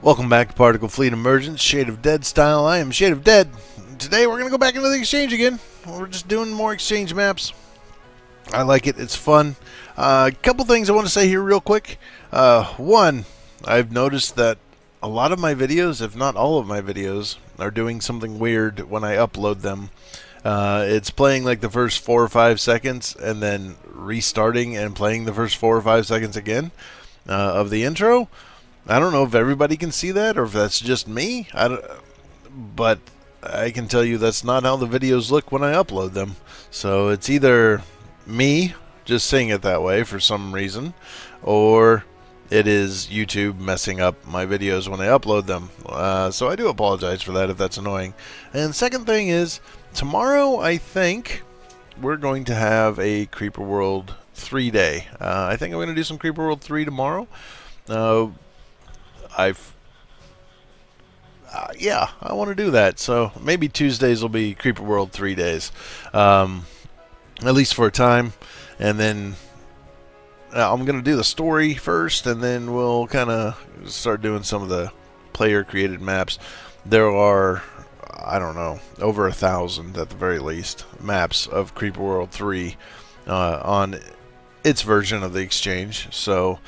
Welcome back to Particle Fleet Emergence, ShadeOfDead style. I am ShadeOfDead. Today we're going to go back into the exchange again. We're just doing more exchange maps. I like it. It's fun. A couple things I want to say here real quick. One, I've noticed that a lot of my videos, if not all of my videos, are doing something weird when I upload them. It's playing like the first 4 or 5 seconds and then restarting and playing the first 4 or 5 seconds again of the intro. I don't know if everybody can see that or if that's just me. But I can tell you that's not how the videos look when I upload them. So it's either me just seeing it that way for some reason, or it is YouTube messing up my videos when I upload them. So I do apologize for that if that's annoying. And second thing is, tomorrow I think we're going to have a Creeper World 3 day. I think I'm going to do some Creeper World 3 tomorrow. Yeah, I want to do that. So maybe Tuesdays will be Creeper World 3 days, at least for a time, and then I'm gonna do the story first, and then we'll kind of start doing some of the player-created maps. There are, I don't know, over 1,000 at the very least maps of Creeper World 3 on its version of the exchange. So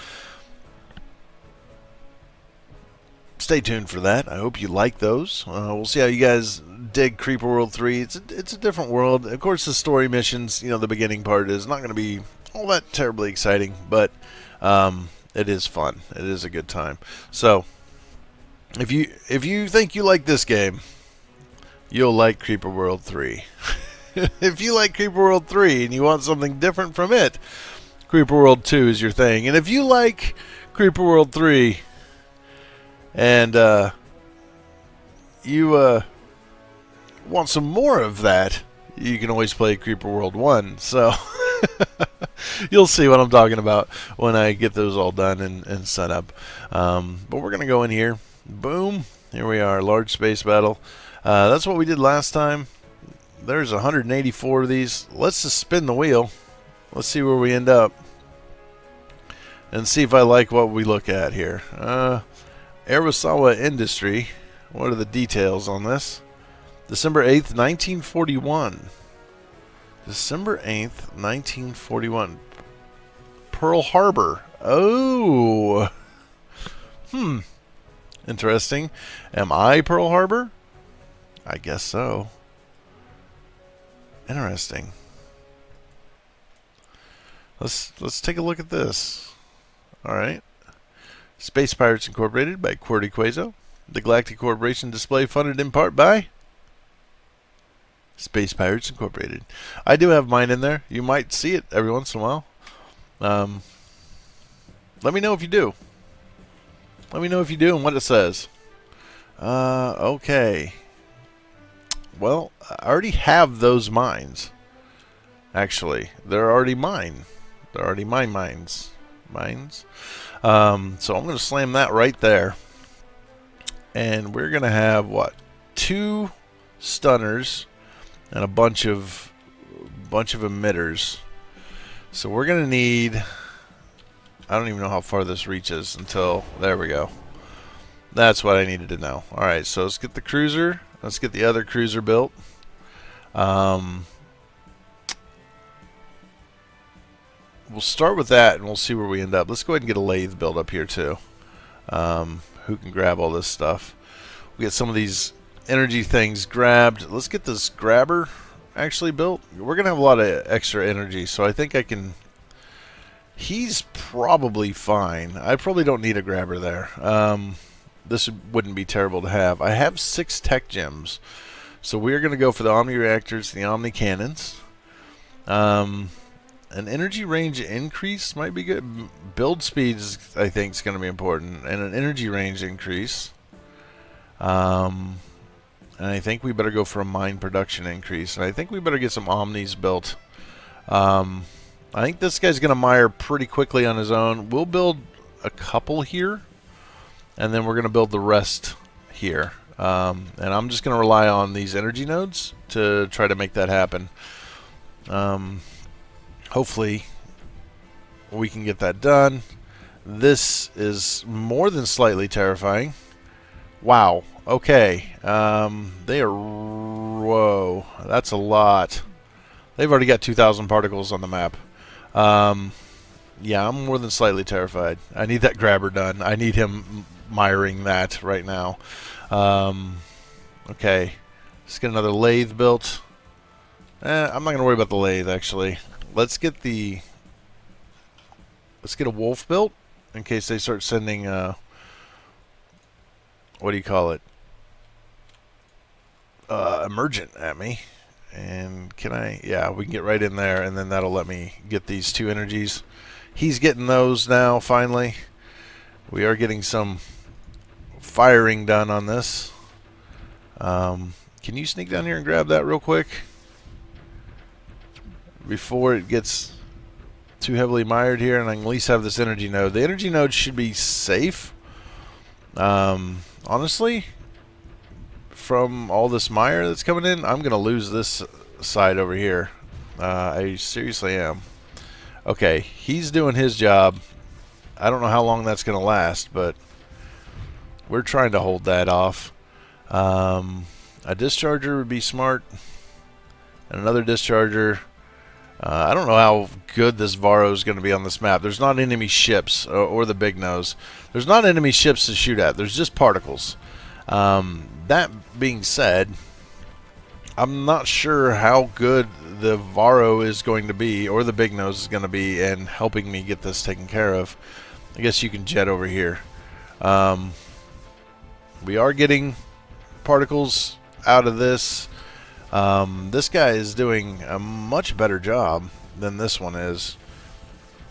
stay tuned for that. I hope you like those. We'll see how you guys dig Creeper World 3. It's a different world. Of course, the story missions, the beginning part is not going to be all that terribly exciting, but it is fun. It is a good time. So, if you think you like this game, you'll like Creeper World 3. If you like Creeper World 3 and you want something different from it, Creeper World 2 is your thing. And if you like Creeper World 3 and you want some more of that, you can always play Creeper World 1. So you'll see what I'm talking about when I get those all done and set up. But we're going to go in here. Boom. Here we are. Large space battle. That's what we did last time. There's 184 of these. Let's just spin the wheel. Let's see where we end up. And see if I like what we look at here. Arasawa Industry. What are the details on this? December 8th, 1941. December 8th, 1941. Pearl Harbor. Oh. Interesting. Am I Pearl Harbor? I guess so. Interesting. Let's take a look at this. All right. Space Pirates Incorporated by Qwerty Quazo. The Galactic Corporation display funded in part by Space Pirates Incorporated. I do have mine in there. You might see it every once in a while. Let me know if you do. Let me know if you do and what it says. Okay. Well, I already have those mines. Actually, they're already mine. They're already my mines. So I'm going to slam that right there. And we're going to have, what, 2 stunners and a bunch of emitters. So we're going to need, I don't even know how far this reaches until, there we go. That's what I needed to know. Alright, so let's get the cruiser. Let's get the other cruiser built. We'll start with that and we'll see where we end up. Let's go ahead and get a lathe built up here too. Who can grab all this stuff? We get some of these energy things grabbed. Let's get this grabber actually built. We're going to have a lot of extra energy, so I think I can... He's probably fine. I probably don't need a grabber there. This wouldn't be terrible to have. I have 6 tech gems, so we're going to go for the Omni reactors, the Omni cannons. An energy range increase might be good. Build speeds, I think, is going to be important, and an energy range increase. And I think we better go for a mine production increase. And I think we better get some Omnis built. I think this guy's going to mire pretty quickly on his own. We'll build a couple here, and then we're going to build the rest here. And I'm just going to rely on these energy nodes to try to make that happen. Hopefully we can get that done. This is more than slightly terrifying. Wow. Okay. They are... Whoa. That's a lot. They've already got 2,000 particles on the map. Yeah, I'm more than slightly terrified. I need that grabber done. I need him miring that right now. Okay. Let's get another lathe built. I'm not going to worry about the lathe, actually. Let's get a wolf built in case they start sending, what do you call it? Emergent at me. And can I? Yeah, we can get right in there, and then that'll let me get these 2 energies. He's getting those now, finally. We are getting some firing done on this. Can you sneak down here and grab that real quick? Before it gets too heavily mired here, and I can at least have this energy node. The energy node should be safe. Honestly, from all this mire that's coming in, I'm going to lose this side over here. I seriously am. Okay, he's doing his job. I don't know how long that's going to last, but we're trying to hold that off. A discharger would be smart. And another discharger. I don't know how good this Varro is going to be on this map. There's not enemy ships or the big nose. There's not enemy ships to shoot at. There's just particles. That being said, I'm not sure how good the Varro is going to be, or the big nose is going to be, in helping me get this taken care of. I guess you can jet over here. We are getting particles out of this. This guy is doing a much better job than this one is,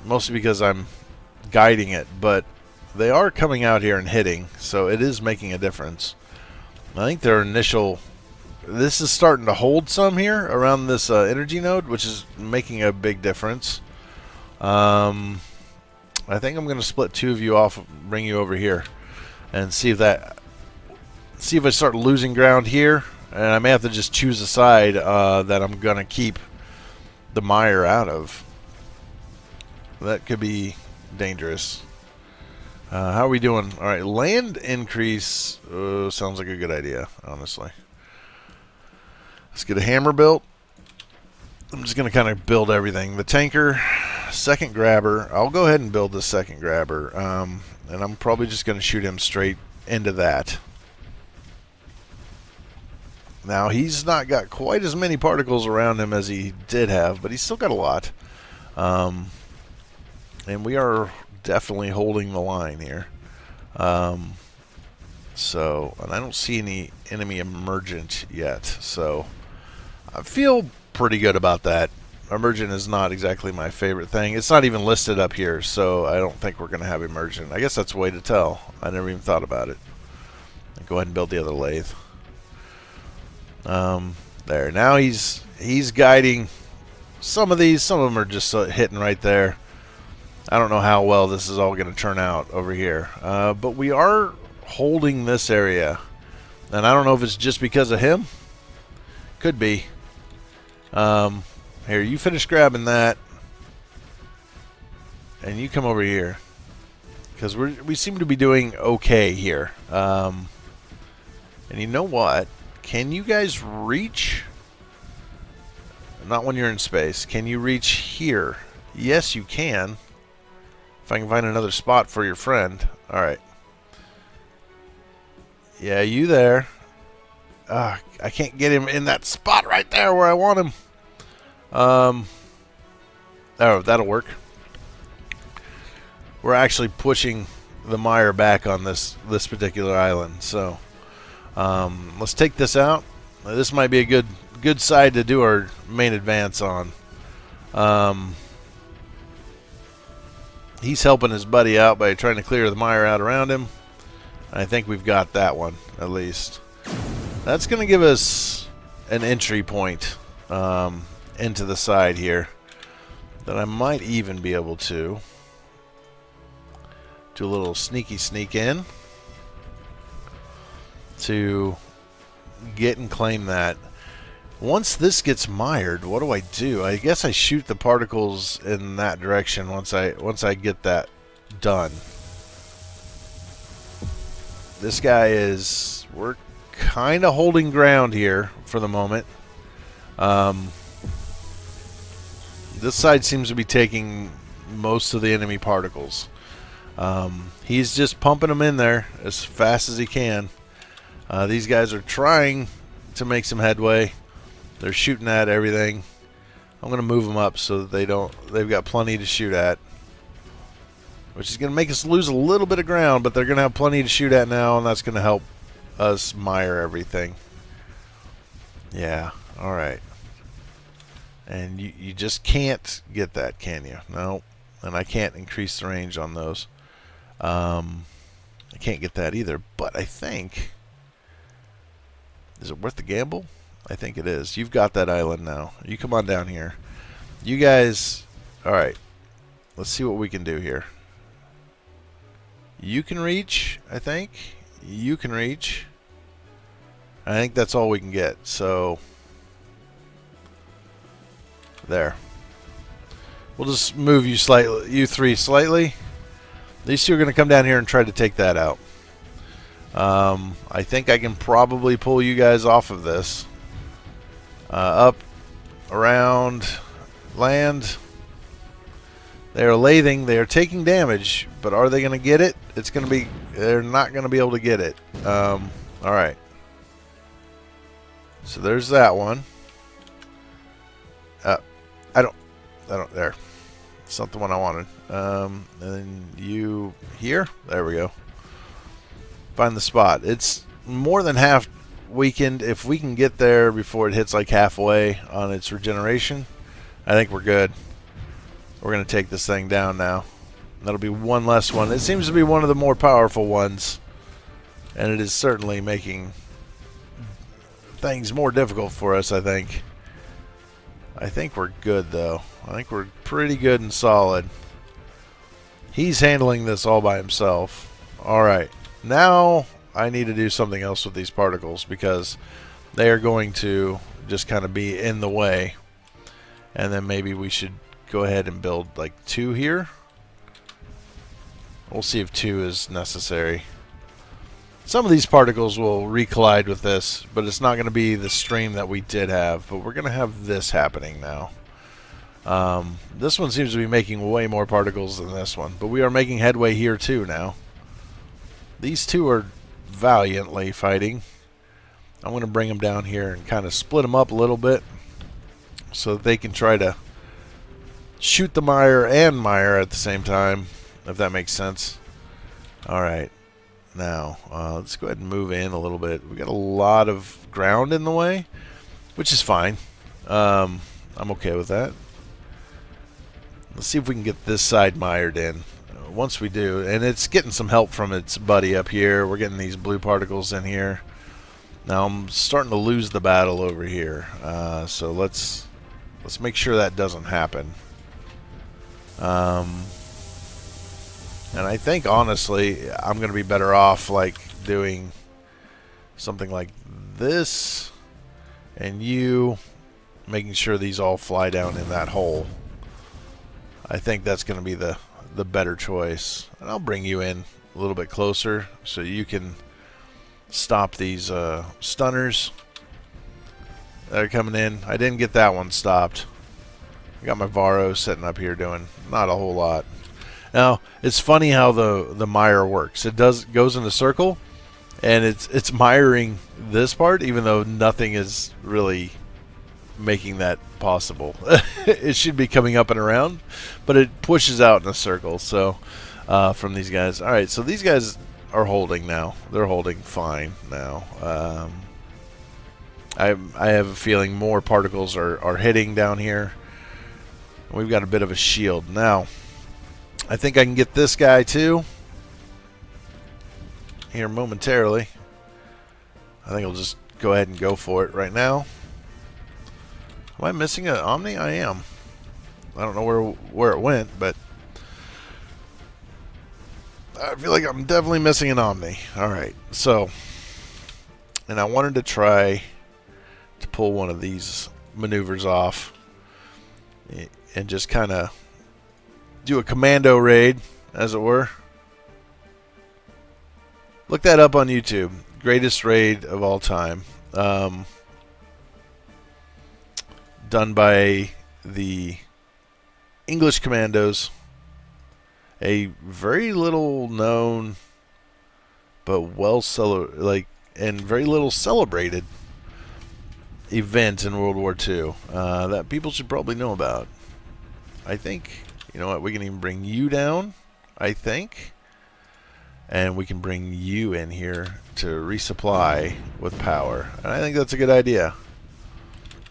mostly because I'm guiding it, but they are coming out here and hitting, so it is making a difference. I think their initial... This is starting to hold some here around this energy node, which is making a big difference. I think I'm going to split 2 of you off, bring you over here, and see if I start losing ground here, and I may have to just choose a side that I'm going to keep the mire out of. That could be dangerous. How are we doing? All right, land increase sounds like a good idea, honestly. Let's get a hammer built. I'm just going to kind of build everything. The tanker, second grabber. I'll go ahead and build the second grabber, and I'm probably just going to shoot him straight into that. Now, he's not got quite as many particles around him as he did have, but he's still got a lot. And we are definitely holding the line here. And I don't see any enemy emergent yet, so I feel pretty good about that. Emergent is not exactly my favorite thing. It's not even listed up here, so I don't think we're going to have emergent. I guess that's a way to tell. I never even thought about it. I'll go ahead and build the other lathe. There. Now he's guiding some of these. Some of them are just hitting right there. I don't know how well this is all going to turn out over here. But we are holding this area. And I don't know if it's just because of him. Could be. Here, you finish grabbing that. And you come over here. Because we seem to be doing okay here. And you know what? Can you guys reach? Not when you're in space. Can you reach here? Yes, you can. If I can find another spot for your friend. Alright. Yeah, you there. I can't get him in that spot right there where I want him. Oh, that'll work. We're actually pushing the mire back on this particular island. So, let's take this out. This might be a good side to do our main advance on. He's helping his buddy out by trying to clear the mire out around him. I think we've got that one, at least. That's going to give us an entry point into the side here that I might even be able to do a little sneaky sneak in to get and claim that. Once this gets mired, what do? I guess I shoot the particles in that direction once I get that done. This guy is... We're kind of holding ground here for the moment. This side seems to be taking most of the enemy particles. He's just pumping them in there as fast as he can. These guys are trying to make some headway. They're shooting at everything. I'm going to move them up so that they've got plenty to shoot at. Which is going to make us lose a little bit of ground, but they're going to have plenty to shoot at now, and that's going to help us mire everything. Yeah, alright. And you just can't get that, can you? No. And I can't increase the range on those. I can't get that either, but I think... Is it worth the gamble? I think it is. You've got that island now. You come on down here. You guys... Alright. Let's see what we can do here. You can reach, I think. You can reach. I think that's all we can get. So... There. We'll just move you slightly, you three slightly. These two are going to come down here and try to take that out. I think I can probably pull you guys off of this. Up, around, land. They are lathing. They are taking damage, but are they going to get it? It's going to be. They're not going to be able to get it. All right. So there's that one. I don't. There. It's not the one I wanted. And then you here. There we go. Find the spot. It's more than half weakened. If we can get there before it hits like halfway on its regeneration, I think we're good. We're going to take this thing down now. That'll be one less one. It seems to be one of the more powerful ones. And it is certainly making things more difficult for us, I think. I think we're good, though. I think we're pretty good and solid. He's handling this all by himself. Alright. Now I need to do something else with these particles because they are going to just kind of be in the way. And then maybe we should go ahead and build like 2 here. We'll see if 2 is necessary. Some of these particles will recollide with this, but it's not going to be the stream that we did have. But we're going to have this happening now. This one seems to be making way more particles than this one, but we are making headway here too now. These two are valiantly fighting. I'm going to bring them down here and kind of split them up a little bit so that they can try to shoot the mire and mire at the same time, if that makes sense. Alright, now let's go ahead and move in a little bit. We got a lot of ground in the way, which is fine. I'm okay with that. Let's see if we can get this side mired in. Once we do, and it's getting some help from its buddy up here. We're getting these blue particles in here. Now I'm starting to lose the battle over here. So let's make sure that doesn't happen. And I think honestly I'm going to be better off like doing something like this, and you making sure these all fly down in that hole. I think that's going to be the better choice. And I'll bring you in a little bit closer so you can stop these stunners that are coming in. I didn't get that one stopped. I got my Varro sitting up here doing not a whole lot. Now it's funny how the mire works. It goes in a circle, and it's miring this part, even though nothing is really making that possible. It should be coming up and around, but it pushes out in a circle. So from these guys. All right, so these guys are holding now. They're holding fine now. I have a feeling more particles are hitting down here. We've got a bit of a shield now. I think I can get this guy too here momentarily. I think I'll just go ahead and go for it right now. Am I missing an Omni? I am. I don't know where it went, but I feel like I'm definitely missing an Omni. Alright, so, and I wanted to try to pull one of these maneuvers off and just kind of do a commando raid, as it were. Look that up on YouTube. Greatest raid of all time. Done by the English Commandos. A very little known, but and very little celebrated event in World War II that people should probably know about. I think, you know what, we can even bring you down, I think. And we can bring you in here to resupply with power. And I think that's a good idea.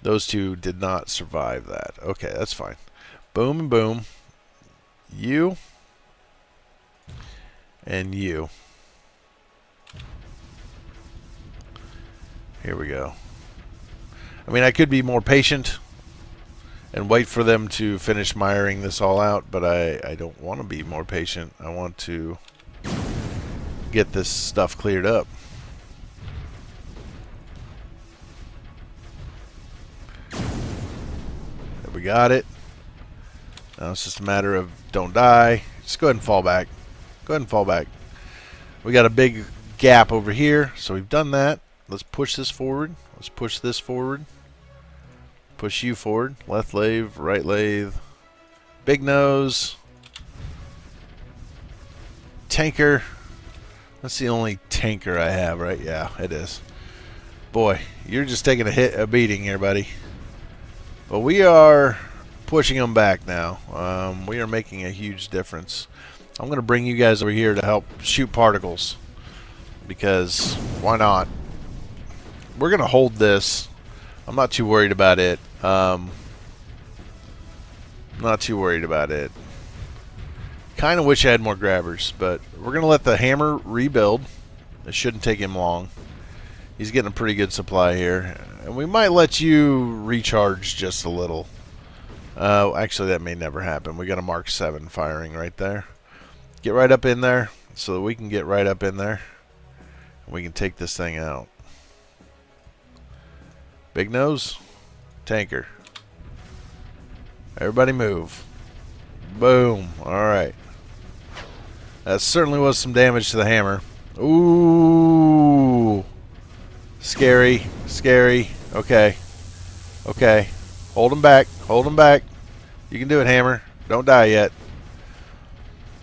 Those two did not survive that. Okay, that's fine. Boom and boom. You. And you. Here we go. I mean, I could be more patient and wait for them to finish miring this all out, but I don't want to be more patient. I want to get this stuff cleared up. There we got it. Now it's just a matter of don't die. Just go ahead and fall back. Go ahead and fall back. We got a big gap over here, so we've done that. Let's push this forward. Let's push this forward. Push you forward. Left lathe, right lathe. Big nose. Tanker. That's the only tanker I have, right? Yeah, it is. Boy, you're just taking a beating here, buddy. But we are pushing them back now. We are making a huge difference. I'm going to bring you guys over here to help shoot particles. Because why not? We're going to hold this. I'm not too worried about it. Not too worried about it. Kind of wish I had more grabbers, but we're going to let the hammer rebuild. It shouldn't take him long. He's getting a pretty good supply here. And we might let you recharge just a little. Actually, that may never happen. We got a Mark 7 firing right there. Get right up in there so that we can get right up in there. And we can take this thing out. Big nose. Tanker. Everybody move. Boom. Alright. That certainly was some damage to the hammer. Ooh. Scary. Scary. Okay. Okay. Hold him back. Hold him back. You can do it, hammer. Don't die yet.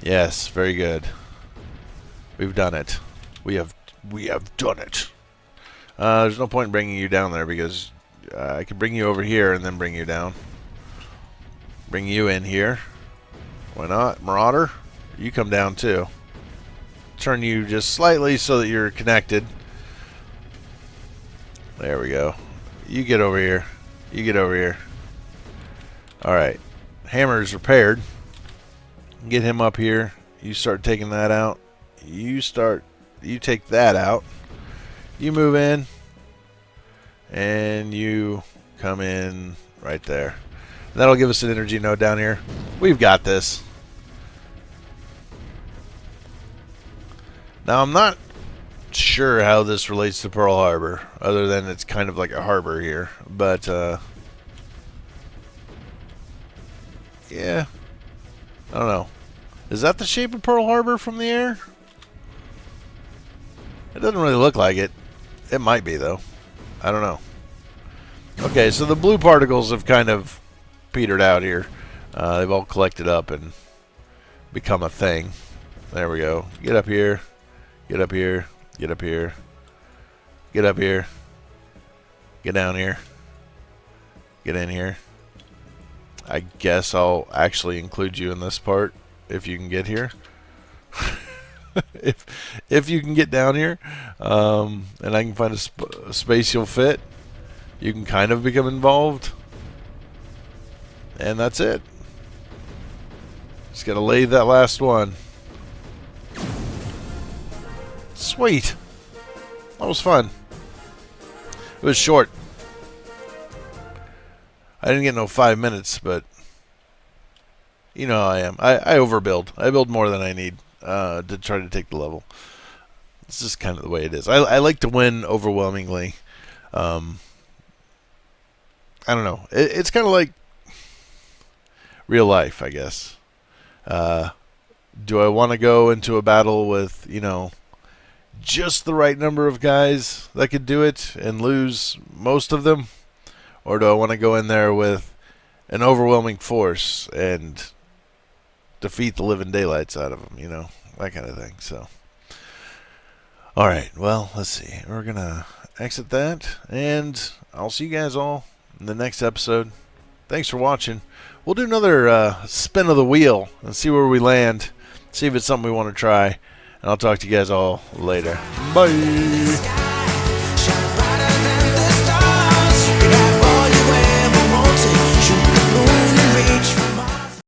Yes. Very good. We've done it. We have done it. There's no point in bringing you down there because I could bring you over here and then bring you down. Bring you in here. Why not? Marauder, you come down too. Turn you just slightly so that you're connected. There we go. You get over here. You get over here. Alright. Hammer's repaired. Get him up here. You start taking that out. You take that out. You move in. And you come in right there. That'll give us an energy node down here. We've got this. Now, I'm not sure how this relates to Pearl Harbor, other than it's kind of like a harbor here. But, yeah. I don't know. Is that the shape of Pearl Harbor from the air? It doesn't really look like it. It might be, though. I don't know. Okay, so the blue particles have kind of petered out here. They've all collected up and become a thing. There we go. Get up here. Get up here. Get up here. Get up here. Get down here. Get in here. I guess I'll actually include you in this part if you can get here. if you can get down here, and I can find a space you'll fit, you can kind of become involved. And that's it. Just gotta lathe that last one. Sweet. That was fun. It was short. I didn't get no 5 minutes, but you know how I am. I overbuild. I build more than I need to try to take the level. It's just kind of the way it is. I like to win overwhelmingly. I don't know. It's kind of like real life, I guess. Do I want to go into a battle with, you know, just the right number of guys that could do it and lose most of them? Or do I want to go in there with an overwhelming force and defeat the living daylights out of them, you know, that kind of thing. So, all right, well, let's see. We're going to exit that, and I'll see you guys all in the next episode. Thanks for watching. We'll do another spin of the wheel and see where we land, see if it's something we want to try, and I'll talk to you guys all later. Bye.